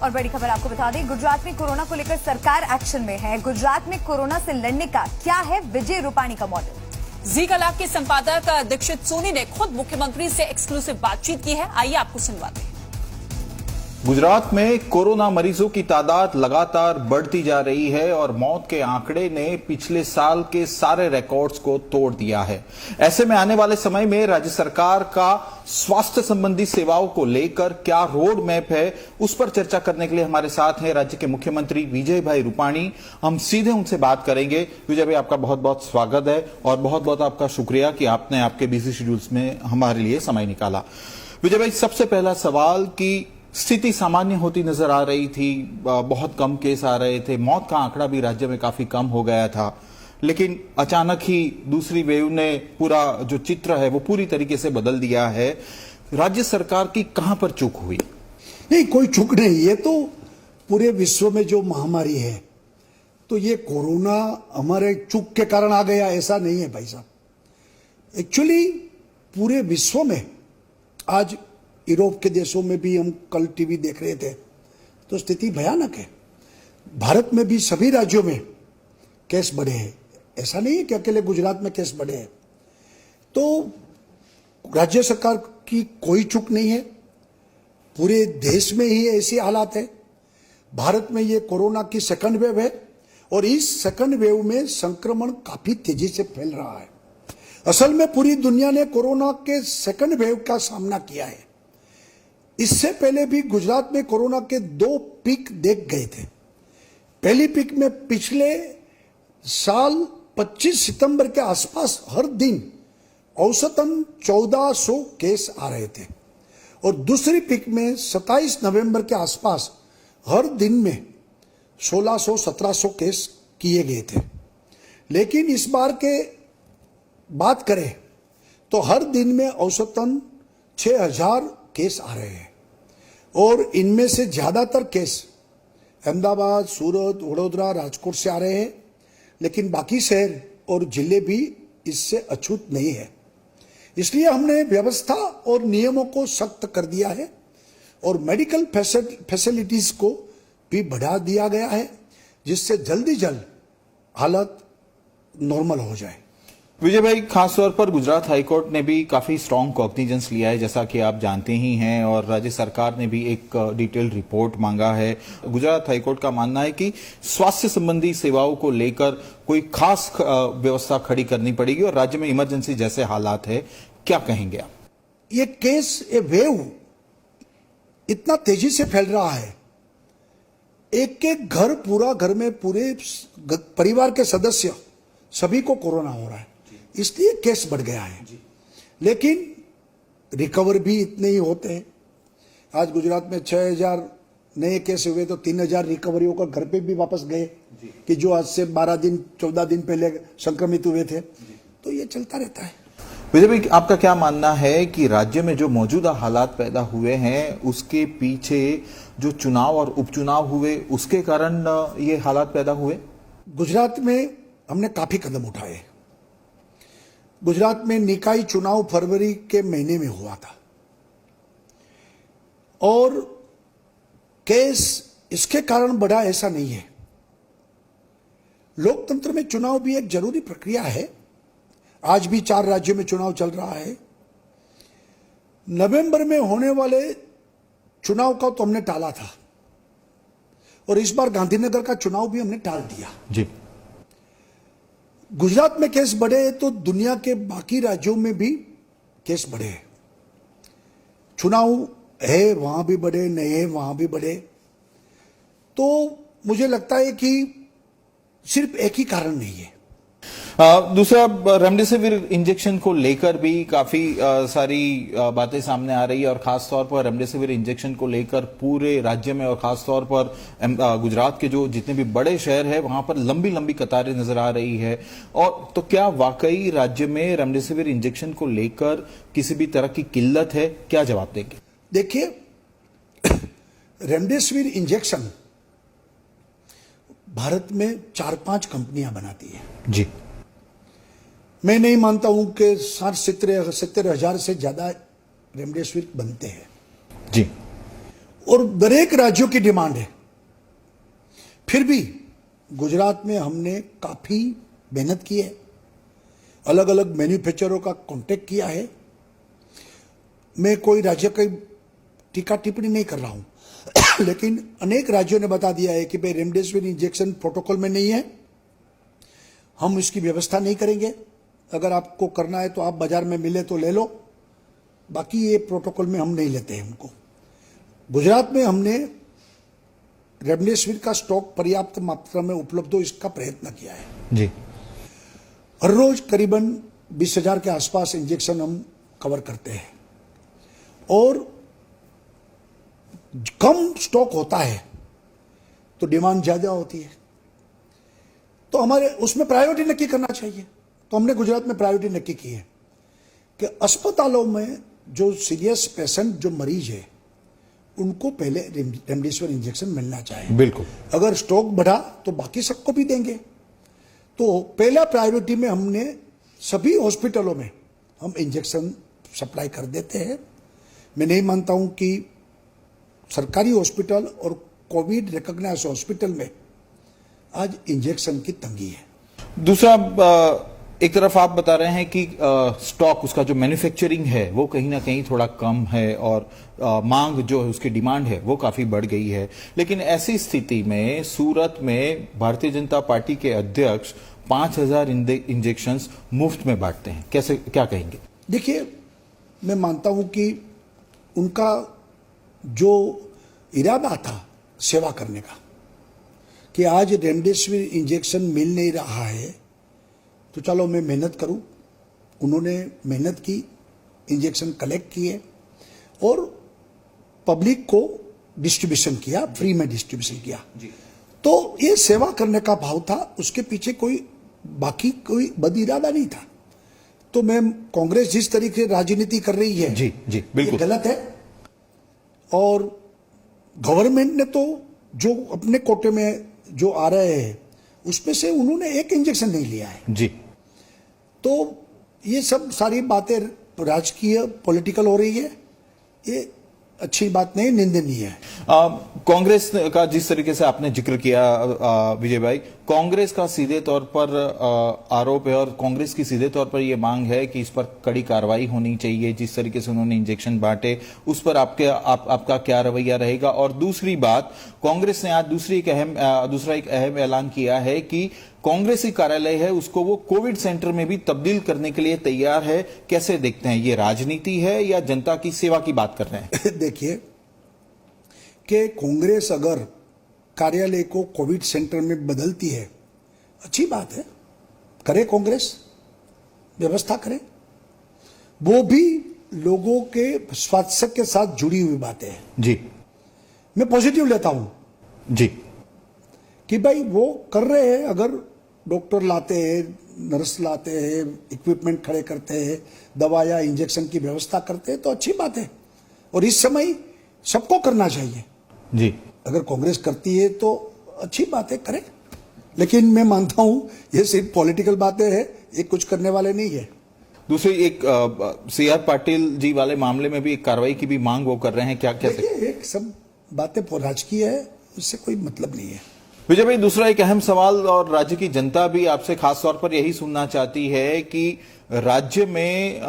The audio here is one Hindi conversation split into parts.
और बड़ी खबर आपको बता दें, गुजरात में कोरोना को लेकर सरकार एक्शन में है। गुजरात में कोरोना से लड़ने का क्या है विजय रूपाणी का मॉडल। जी कलाक के संपादक दीक्षित सोनी ने खुद मुख्यमंत्री से एक्सक्लूसिव बातचीत की है। आइए आपको सुनवाते हैं। गुजरात में कोरोना मरीजों की तादाद लगातार बढ़ती जा रही है और मौत के आंकड़े ने पिछले साल के सारे रिकॉर्ड्स को तोड़ दिया है। ऐसे में आने वाले समय में राज्य सरकार का स्वास्थ्य संबंधी सेवाओं को लेकर क्या रोड मैप है, उस पर चर्चा करने के लिए हमारे साथ हैं राज्य के मुख्यमंत्री विजय भाई रूपाणी। हम सीधे उनसे बात करेंगे। विजय भाई, आपका बहुत बहुत स्वागत है और बहुत बहुत आपका शुक्रिया कि आपने आपके बिजी शेड्यूल्स में हमारे लिए समय निकाला। विजय भाई, सबसे पहला सवाल कि स्थिति सामान्य होती नजर आ रही थी, बहुत कम केस आ रहे थे, मौत का आंकड़ा भी राज्य में काफी कम हो गया था, लेकिन अचानक ही दूसरी वेव ने पूरा जो चित्र है वो पूरी तरीके से बदल दिया है। राज्य सरकार की कहां पर चूक हुई? नहीं, कोई चूक नहीं। ये तो पूरे विश्व में जो महामारी है, तो ये कोरोना हमारे चूक के कारण आ गया ऐसा नहीं है भाई साहब। एक्चुअली पूरे विश्व में आज यूरोप के देशों में भी हम कल टीवी देख रहे थे तो स्थिति भयानक है। भारत में भी सभी राज्यों में केस बढ़े हैं। ऐसा नहीं है कि अकेले गुजरात में केस बढ़े हैं। तो राज्य सरकार की कोई चूक नहीं है। पूरे देश में ही ऐसी हालात है। भारत में ये कोरोना की सेकंड वेव है और इस सेकंड वेव में संक्रमण काफी तेजी से फैल रहा है। असल में पूरी दुनिया ने कोरोना के सेकंड वेव का सामना किया है। इससे पहले भी गुजरात में कोरोना के 2 पीक देख गए थे। पहली पीक में पिछले साल 25 सितंबर के आसपास हर दिन औसतन 1400 केस आ रहे थे और दूसरी पीक में 27 नवंबर के आसपास हर दिन में 1600-1700 केस किए गए थे। लेकिन इस बार के बात करें तो हर दिन में औसतन 6000 केस आ रहे हैं और इनमें से ज्यादातर केस अहमदाबाद, सूरत, वडोदरा, राजकोट से आ रहे हैं, लेकिन बाकी शहर और जिले भी इससे अछूत नहीं है। इसलिए हमने व्यवस्था और नियमों को सख्त कर दिया है और मेडिकल फैसिलिटीज को भी बढ़ा दिया गया है, जिससे जल्दी जल्द हालत नॉर्मल हो जाए। विजय भाई, खासतौर पर गुजरात हाईकोर्ट ने भी काफी स्ट्रांग कॉग्निजेंस लिया है, जैसा कि आप जानते ही हैं, और राज्य सरकार ने भी एक डिटेल्ड रिपोर्ट मांगा है। गुजरात हाईकोर्ट का मानना है कि स्वास्थ्य संबंधी सेवाओं को लेकर कोई खास व्यवस्था खड़ी करनी पड़ेगी और राज्य में इमरजेंसी जैसे हालात है। क्या कहेंगे आप? ये केस, ये वेव इतना तेजी से फैल रहा है। एक एक घर, पूरा घर में पूरे परिवार के सदस्य सभी को कोरोना हो रहा है, इसलिए केस बढ़ गया है। लेकिन रिकवर भी इतने ही होते हैं। आज गुजरात में 6000 नए केस हुए तो 3000 रिकवरी होकर घर पे भी वापस गए कि जो आज से 12 दिन 14 दिन पहले संक्रमित हुए थे। तो ये चलता रहता है। विजय भाई, आपका क्या मानना है कि राज्य में जो मौजूदा हालात पैदा हुए हैं उसके पीछे जो चुनाव और उपचुनाव हुए उसके कारण ये हालात पैदा हुए? गुजरात में हमने काफी कदम उठाए। गुजरात में निकाय चुनाव फरवरी के महीने में हुआ था और केस इसके कारण बढ़ा ऐसा नहीं है। लोकतंत्र में चुनाव भी एक जरूरी प्रक्रिया है। आज भी 4 राज्यों में चुनाव चल रहा है। नवंबर में होने वाले चुनाव का तो हमने टाला था और इस बार गांधीनगर का चुनाव भी हमने टाल दिया। जी। गुजरात में केस बढ़े तो दुनिया के बाकी राज्यों में भी केस बढ़े। चुनाव है वहां भी बढ़े, नहीं है वहां भी बढ़े। तो मुझे लगता है कि सिर्फ एक ही कारण नहीं है। दूसरा, रेमडेसिविर इंजेक्शन को लेकर भी काफी सारी बातें सामने आ रही है और खासतौर पर रेमडेसिविर इंजेक्शन को लेकर पूरे राज्य में और खासतौर पर गुजरात के जो जितने भी बड़े शहर हैं वहां पर लंबी लंबी कतारें नजर आ रही है। और तो क्या वाकई राज्य में रेमडेसिविर इंजेक्शन को लेकर किसी भी तरह की किल्लत है? क्या जवाब देंगे? देखिए, रेमडेसिविर इंजेक्शन भारत में 4-5 कंपनियां बनाती है। जी। मैं नहीं मानता हूं कि 60-70 हजार से ज्यादा रेमडेसिविर बनते हैं। जी। और दरेक राज्यों की डिमांड है। फिर भी गुजरात में हमने काफी मेहनत की है, अलग अलग मैन्युफैक्चररों का कांटेक्ट किया है। मैं कोई राज्य की टीका टिप्पणी नहीं कर रहा हूं लेकिन अनेक राज्यों ने बता दिया है कि भाई रेमडेसिविर इंजेक्शन प्रोटोकॉल में नहीं है, हम इसकी व्यवस्था नहीं करेंगे। अगर आपको करना है तो आप बाजार में मिले तो ले लो, बाकी ये प्रोटोकॉल में हम नहीं लेते हैं उनको। गुजरात में हमने रेमडेसिविर का स्टॉक पर्याप्त मात्रा में उपलब्ध हो इसका प्रयत्न किया है जी। हर रोज करीबन 20,000 के आसपास इंजेक्शन हम कवर करते हैं और कम स्टॉक होता है तो डिमांड ज्यादा होती है, तो हमारे उसमें प्रायोरिटी नक्की करना चाहिए। तो हमने गुजरात में प्रायोरिटी नक्की की है कि अस्पतालों में जो सीरियस पेशेंट जो मरीज है उनको पहले रेमडेसिविर इंजेक्शन मिलना चाहिए। बिल्कुल। अगर स्टॉक बढ़ा तो बाकी सबको भी देंगे। तो पहला प्रायोरिटी में हमने सभी हॉस्पिटलों में हम इंजेक्शन सप्लाई कर देते हैं। मैं नहीं मानता हूं कि सरकारी हॉस्पिटल और कोविड रिकॉग्नाइज हॉस्पिटल में आज इंजेक्शन की तंगी है। दूसरा, एक तरफ आप बता रहे हैं कि स्टॉक उसका जो मैन्युफैक्चरिंग है वो कहीं ना कहीं थोड़ा कम है और मांग जो है उसकी डिमांड है वो काफी बढ़ गई है, लेकिन ऐसी स्थिति में सूरत में भारतीय जनता पार्टी के अध्यक्ष 5,000 इंजेक्शंस मुफ्त में बांटते हैं, कैसे, क्या कहेंगे? देखिए, मैं मानता हूं कि उनका जो इरादा था सेवा करने का, कि आज रेमडेसिविर इंजेक्शन मिल नहीं रहा है तो चलो मैं मेहनत करूं। उन्होंने मेहनत की, इंजेक्शन कलेक्ट किए और पब्लिक को डिस्ट्रीब्यूशन किया, फ्री में डिस्ट्रीब्यूशन किया जी। तो ये सेवा करने का भाव था, उसके पीछे कोई बाकी कोई बद इरादा नहीं था। तो मैं कांग्रेस जिस तरीके से राजनीति कर रही है जी जी बिल्कुल गलत है। और गवर्नमेंट ने तो जो अपने कोटे में जो आ रहे हैं उसमें से उन्होंने एक इंजेक्शन नहीं लिया है जी। तो ये सब सारी बातें राजकीय पॉलिटिकल हो रही है, ये अच्छी बात नहीं, निंदनीय है। कांग्रेस का जिस तरीके से आपने जिक्र किया विजय भाई, कांग्रेस का सीधे तौर पर आरोप है और कांग्रेस की सीधे तौर पर यह मांग है कि इस पर कड़ी कार्रवाई होनी चाहिए। जिस तरीके से उन्होंने इंजेक्शन बांटे उस पर आपका क्या रवैया रहेगा? और दूसरी बात, कांग्रेस ने आज दूसरा एक अहम ऐलान किया है कि कांग्रेसी कार्यालय है उसको वो कोविड सेंटर में भी तब्दील करने के लिए तैयार है। कैसे देखते हैं, ये राजनीति है या जनता की सेवा की बात कर रहे हैं? देखिए कि कांग्रेस अगर कार्यालय को कोविड सेंटर में बदलती है, अच्छी बात है, करे कांग्रेस, व्यवस्था करे, वो भी लोगों के स्वास्थ्य के साथ जुड़ी हुई बातें हैं जी। मैं पॉजिटिव लेता हूं जी कि भाई वो कर रहे हैं। अगर डॉक्टर लाते हैं, नर्स लाते हैं, इक्विपमेंट खड़े करते हैं, दवा या इंजेक्शन की व्यवस्था करते हैं तो अच्छी बात है और इस समय सबको करना चाहिए जी। अगर कांग्रेस करती है तो अच्छी बात है, करे। लेकिन मैं मानता हूं ये सिर्फ पॉलिटिकल बातें हैं, ये कुछ करने वाले नहीं है। दूसरी एक CR पाटिल जी वाले मामले में भी एक कार्रवाई की भी मांग वो कर रहे हैं, क्या देखिए, एक सब बातें राजकीय है, इससे कोई मतलब नहीं है। विजय भाई, दूसरा एक अहम सवाल और राज्य की जनता भी आपसे खास तौर पर यही सुनना चाहती है कि राज्य में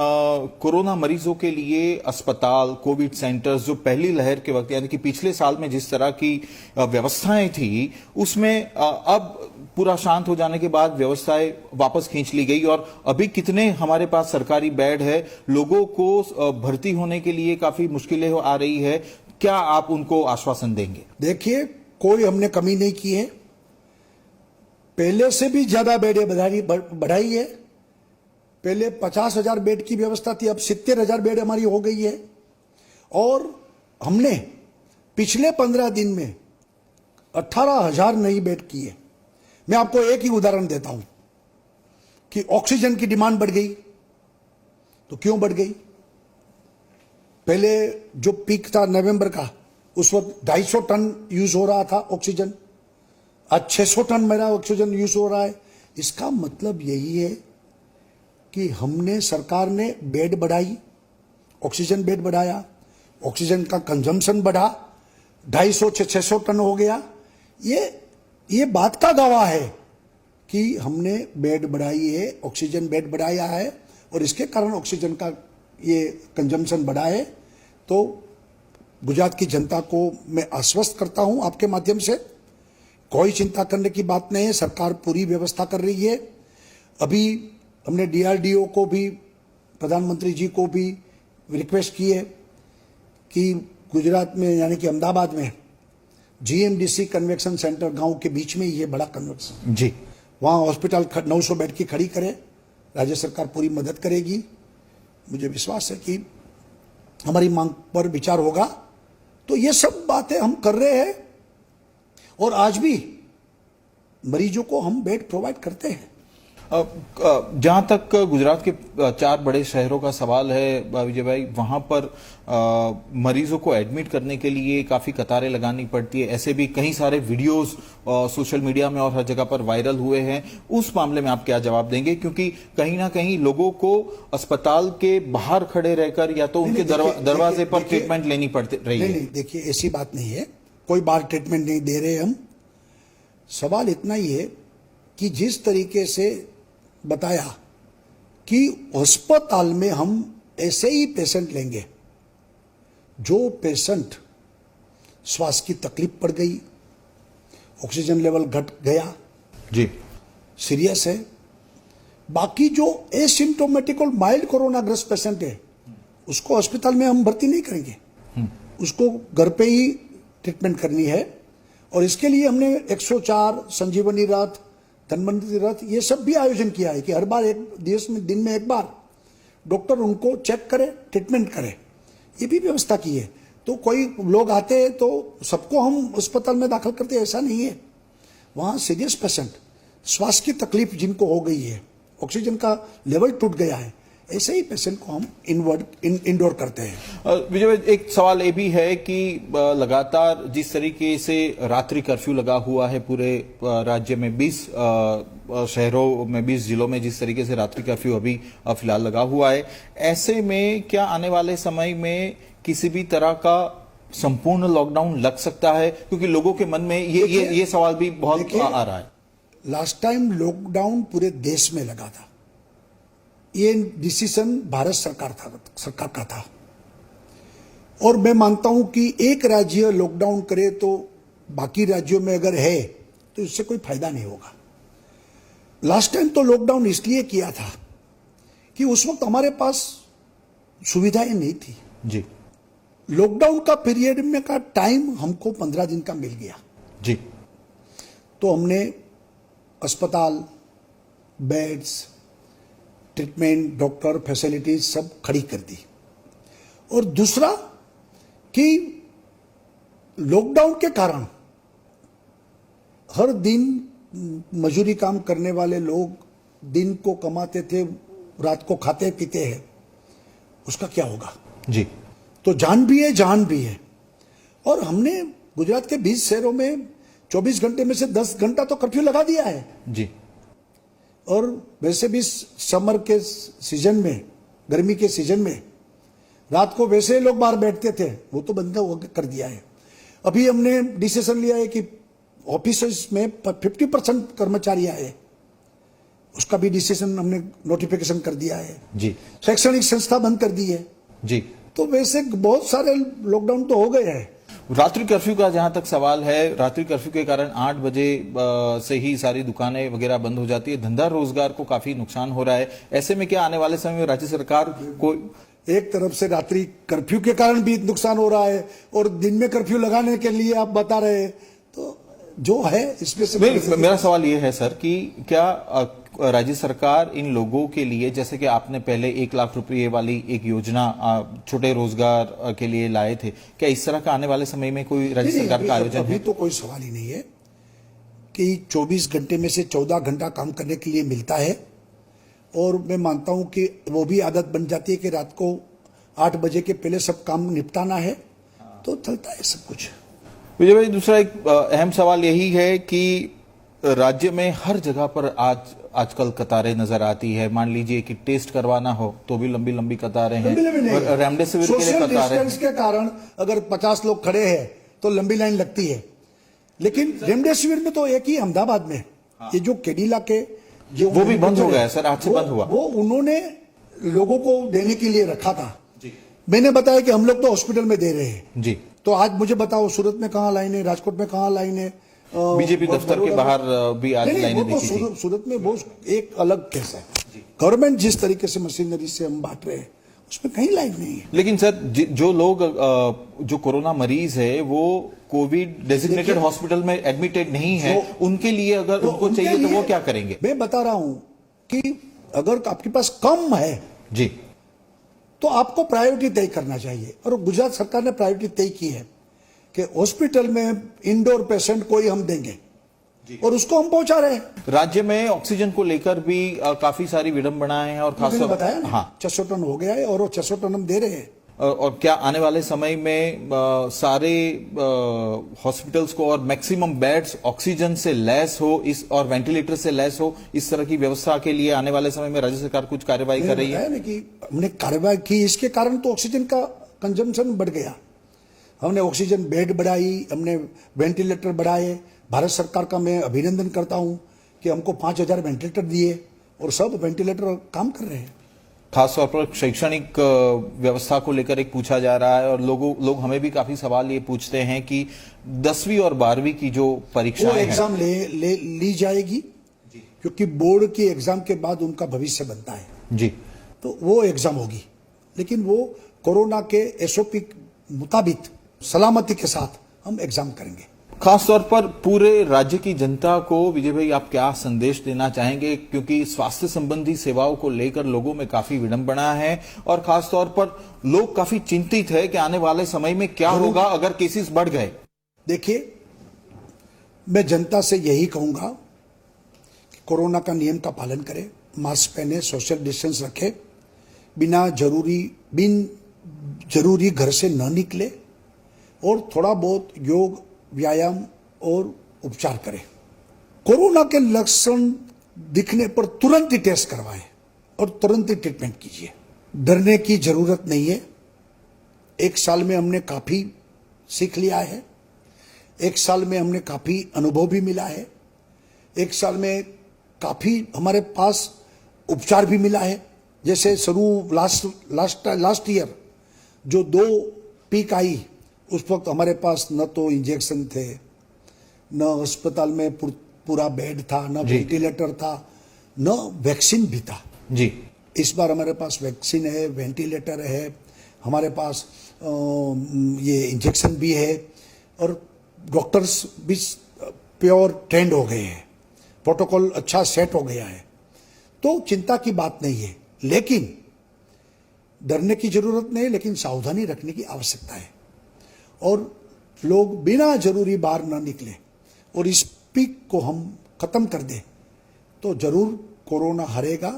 कोरोना मरीजों के लिए अस्पताल, कोविड सेंटर्स जो पहली लहर के वक्त यानी कि पिछले साल में जिस तरह की व्यवस्थाएं थी उसमें अब पूरा शांत हो जाने के बाद व्यवस्थाएं वापस खींच ली गई और अभी कितने हमारे पास सरकारी बेड है, लोगों को भर्ती होने के लिए काफी मुश्किलें आ रही है, क्या आप उनको आश्वासन देंगे? देखिए, कोई हमने कमी नहीं की है, पहले से भी ज्यादा बेड बढ़ाई है। पहले 50,000 बेड की व्यवस्था थी, अब 70,000 बेड हमारी हो गई है और हमने पिछले 15 दिन में 18,000 नई बेड की है। मैं आपको एक ही उदाहरण देता हूं कि ऑक्सीजन की डिमांड बढ़ गई। तो क्यों बढ़ गई? पहले जो पीक था नवंबर का, उस वक्त 250 टन यूज हो रहा था ऑक्सीजन, आज 600 टन मेरा ऑक्सीजन यूज हो रहा है। इसका मतलब यही है कि हमने, सरकार ने बेड बढ़ाई, ऑक्सीजन बेड बढ़ाया, ऑक्सीजन का कंजम्पशन बढ़ा 250 से 600 टन हो गया। ये बात का गवाह है कि हमने बेड बढ़ाई है, ऑक्सीजन बेड बढ़ाया है और इसके कारण ऑक्सीजन का ये कंजम्पशन बढ़ा है। तो गुजरात की जनता को मैं आश्वस्त करता हूं आपके माध्यम से, कोई चिंता करने की बात नहीं है, सरकार पूरी व्यवस्था कर रही है। अभी हमने DRDO को भी, प्रधानमंत्री जी को भी रिक्वेस्ट की है कि गुजरात में यानी कि अहमदाबाद में GMDC कन्वेक्शन सेंटर गांव के बीच में ही है, बड़ा कन्वेक्शन जी, वहां हॉस्पिटल 900 बेड की खड़ी करे, राज्य सरकार पूरी मदद करेगी। मुझे विश्वास है कि हमारी मांग पर विचार होगा। तो ये सब बातें हम कर रहे हैं और आज भी मरीजों को हम बेड प्रोवाइड करते हैं। जहां तक गुजरात के 4 बड़े शहरों का सवाल है विजय भाई, वहां पर मरीजों को एडमिट करने के लिए काफी कतारें लगानी पड़ती है। ऐसे भी कई सारे वीडियोस सोशल मीडिया में और हर जगह पर वायरल हुए हैं। उस मामले में आप क्या जवाब देंगे? क्योंकि कहीं ना कहीं लोगों को अस्पताल के बाहर खड़े रहकर या तो उनके दरवाजे पर ट्रीटमेंट लेनी पड़ रही है। नहीं, देखिए ऐसी बात नहीं है, कोई बाहर ट्रीटमेंट नहीं दे रहे हम। सवाल इतना ही है कि जिस तरीके से बताया कि अस्पताल में हम ऐसे ही पेशेंट लेंगे जो पेशेंट श्वास की तकलीफ पड़ गई, ऑक्सीजन लेवल घट गया, जी सीरियस है। बाकी जो एसिम्टोमेटिक और माइल्ड कोरोना ग्रस्त पेशेंट है उसको अस्पताल में हम भर्ती नहीं करेंगे, उसको घर पे ही ट्रीटमेंट करनी है। और इसके लिए हमने 104 संजीवनी रथ, धनवंतरी रथ, ये सब भी आयोजन किया है कि हर बार एक दिन में एक बार डॉक्टर उनको चेक करे, ट्रीटमेंट करे, ये भी व्यवस्था की है। तो कोई लोग आते हैं तो सबको हम अस्पताल में दाखिल करते हैं, ऐसा नहीं है। वहां सीरियस पेशेंट, श्वास की तकलीफ जिनको हो गई है, ऑक्सीजन का लेवल टूट गया है, ऐसे ही पेशेंट को हम इंडोर करते हैं। विजय भाई, एक सवाल ये भी है कि लगातार जिस तरीके से रात्रि कर्फ्यू लगा हुआ है पूरे राज्य में, 20 शहरों में, 20 जिलों में जिस तरीके से रात्रि कर्फ्यू अभी फिलहाल लगा हुआ है, ऐसे में क्या आने वाले समय में किसी भी तरह का संपूर्ण लॉकडाउन लग सकता है? क्योंकि लोगों के मन में ये सवाल भी बहुत आ रहा है। लास्ट टाइम लॉकडाउन पूरे देश में लगा था, ये डिसीजन भारत सरकार का था। और मैं मानता हूं कि एक राज्य लॉकडाउन करे तो बाकी राज्यों में अगर है तो इससे कोई फायदा नहीं होगा। लास्ट टाइम तो लॉकडाउन इसलिए किया था कि उस वक्त हमारे पास सुविधाएं नहीं थी। जी, लॉकडाउन का पीरियड में का टाइम हमको 15 दिन का मिल गया जी। तो हमने अस्पताल, बेड्स, ट्रीटमेंट, डॉक्टर, फैसिलिटीज सब खड़ी कर दी। और दूसरा कि लॉकडाउन के कारण हर दिन मजूरी काम करने वाले लोग दिन को कमाते थे, रात को खाते पीते हैं, उसका क्या होगा? जी, तो जान भी है, जहान भी है। और हमने गुजरात के 20 शहरों में 24 घंटे में से 10 घंटा तो कर्फ्यू लगा दिया है। जी। और वैसे भी समर के सीजन में, गर्मी के सीजन में रात को वैसे लोग बाहर बैठते थे, वो तो बंद कर दिया है। अभी हमने डिसीजन लिया है कि ऑफिस में 50% कर्मचारी आए, उसका भी डिसीजन हमने नोटिफिकेशन कर दिया है। जी। शैक्षणिक संस्था बंद कर दी है। जी। तो वैसे बहुत सारे लॉकडाउन तो हो गए हैं। रात्रि कर्फ्यू का जहां तक सवाल है, रात्रि कर्फ्यू के कारण 8 बजे से ही सारी दुकानें वगैरह बंद हो जाती है, धंधा रोजगार को काफी नुकसान हो रहा है। ऐसे में क्या आने वाले समय में राज्य सरकार को एक तरफ से रात्रि कर्फ्यू के कारण भी नुकसान हो रहा है और दिन में कर्फ्यू लगाने के लिए आप बता रहे हैं, तो जो है इसमें से मेरा सवाल ये है सर कि क्या राज्य सरकार इन लोगों के लिए, जैसे कि आपने पहले 1 लाख रुपए वाली एक योजना छोटे रोजगार के लिए लाए थे, क्या इस तरह का आने वाले समय में कोई राज्य सरकार का आयोजन है? अभी तो कोई सवाल ही नहीं है कि 24 घंटे में से 14 घंटा काम करने के लिए मिलता है। और मैं मानता हूं कि वो भी आदत बन जाती है कि रात को 8 बजे के पहले सब काम निपटाना है, तो चलता है सब कुछ। विजय भाई, दूसरा एक अहम सवाल यही है कि राज्य में हर जगह पर आजकल कतारें नजर आती है। मान लीजिए कि टेस्ट करवाना हो तो भी लंबी लंबी कतारें हैं, और रेमडेसिविर के लिए कतारें। सोशल डिस्टेंस के कारण अगर 50 लोग खड़े हैं तो लंबी लाइन लगती है। लेकिन रेमडेसिविर में तो एक ही अहमदाबाद में ये जो केडिला के जो वो भी बंद हो गया सर, आज से बंद हुआ। वो उन्होंने लोगों को देने के लिए रखा था। मैंने बताया कि हम लोग तो हॉस्पिटल में दे रहे हैं जी। तो आज मुझे बताओ सूरत में कहाँ लाइन है, राजकोट में कहाँ लाइन है, बीजेपी दफ्तर के बाहर भी आज लाइनें देखी थी। सूरत में वो एक अलग केस है। गवर्नमेंट जिस तरीके से मशीनरी से हम बांट रहे हैं उसमें कहीं लाइन नहीं है। लेकिन सर जो लोग जो कोरोना मरीज है वो कोविड डेजिग्नेटेड हॉस्पिटल में एडमिटेड नहीं है, उनके लिए अगर उनको चाहिए तो वो क्या करेंगे? मैं बता रहा हूं कि अगर आपके पास कम है जी तो आपको प्रायोरिटी तय करना चाहिए, और गुजरात सरकार ने प्रायोरिटी तय की है कि हॉस्पिटल में इंडोर पेशेंट कोई हम देंगे और उसको हम पहुंचा रहे हैं। राज्य में ऑक्सीजन को लेकर भी काफी सारी विडंबनाएं हैं और खासतौर बताया ना, हाँ 600 टन हो गया है और वो 600 टन हम दे रहे हैं। और क्या आने वाले समय में सारे हॉस्पिटल्स को और मैक्सिमम बेड्स ऑक्सीजन से लैस हो इस और वेंटिलेटर से लैस हो, इस तरह की व्यवस्था के लिए आने वाले समय में राज्य सरकार कुछ कार्यवाही कर रही है? कि हमने कार्यवाही की, इसके कारण तो ऑक्सीजन का कंजम्पशन बढ़ गया। हमने ऑक्सीजन बेड बढ़ाई, हमने वेंटिलेटर बढ़ाए। भारत सरकार का मैं अभिनंदन करता हूं कि हमको 5000 वेंटिलेटर दिए और सब वेंटिलेटर काम कर रहे हैं। खासतौर पर शैक्षणिक व्यवस्था को लेकर एक पूछा जा रहा है और लोग हमें भी काफी सवाल ये पूछते हैं कि 10वीं और 12वीं की जो परीक्षाएं हैं, एग्जाम ली जाएगी क्योंकि बोर्ड की एग्जाम के बाद उनका भविष्य बनता है जी, तो वो एग्जाम होगी, लेकिन वो कोरोना के एसओपी मुताबिक सलामती के साथ हम एग्जाम करेंगे। खासतौर पर पूरे राज्य की जनता को विजय भाई आप क्या संदेश देना चाहेंगे, क्योंकि स्वास्थ्य संबंधी सेवाओं को लेकर लोगों में काफी विडंबना है और खासतौर पर लोग काफी चिंतित है कि आने वाले समय में क्या होगा अगर केसेस बढ़ गए? देखिए, मैं जनता से यही कहूंगा कि कोरोना का नियम का पालन करें, मास्क पहने, सोशल डिस्टेंस रखें, बिन जरूरी घर से न निकले और थोड़ा बहुत योग, व्यायाम और उपचार करें। कोरोना के लक्षण दिखने पर तुरंत ही टेस्ट करवाएं और तुरंत ही ट्रीटमेंट कीजिए। डरने की जरूरत नहीं है। 1 साल में हमने काफी सीख लिया है, 1 साल में हमने काफी अनुभव भी मिला है, 1 साल में काफी हमारे पास उपचार भी मिला है। जैसे लास्ट ईयर जो 2 पीक आई उस वक्त हमारे पास न तो इंजेक्शन थे, न अस्पताल में पूरा बेड था, न वेंटिलेटर था, न वैक्सीन भी था जी। इस बार हमारे पास वैक्सीन है, वेंटिलेटर है, हमारे पास ये इंजेक्शन भी है और डॉक्टर्स भी प्योर ट्रेंड हो गए हैं, प्रोटोकॉल अच्छा सेट हो गया है, तो चिंता की बात नहीं है। लेकिन डरने की जरूरत नहीं है, लेकिन सावधानी रखने की आवश्यकता है और लोग बिना जरूरी बाहर ना निकले और इस पीक को हम खत्म कर दें तो जरूर कोरोना हारेगा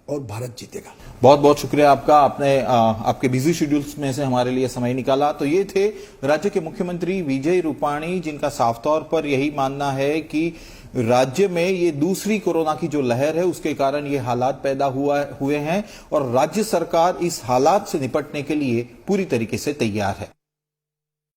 और भारत जीतेगा। बहुत बहुत शुक्रिया आपका, आपने आपके बिजी शेड्यूल्स में से हमारे लिए समय निकाला। तो ये थे राज्य के मुख्यमंत्री विजय रूपाणी, जिनका साफ तौर पर यही मानना है कि राज्य में ये दूसरी कोरोना की जो लहर है उसके कारण ये हालात पैदा हुए हैं और राज्य सरकार इस हालात से निपटने के लिए पूरी तरीके से तैयार है।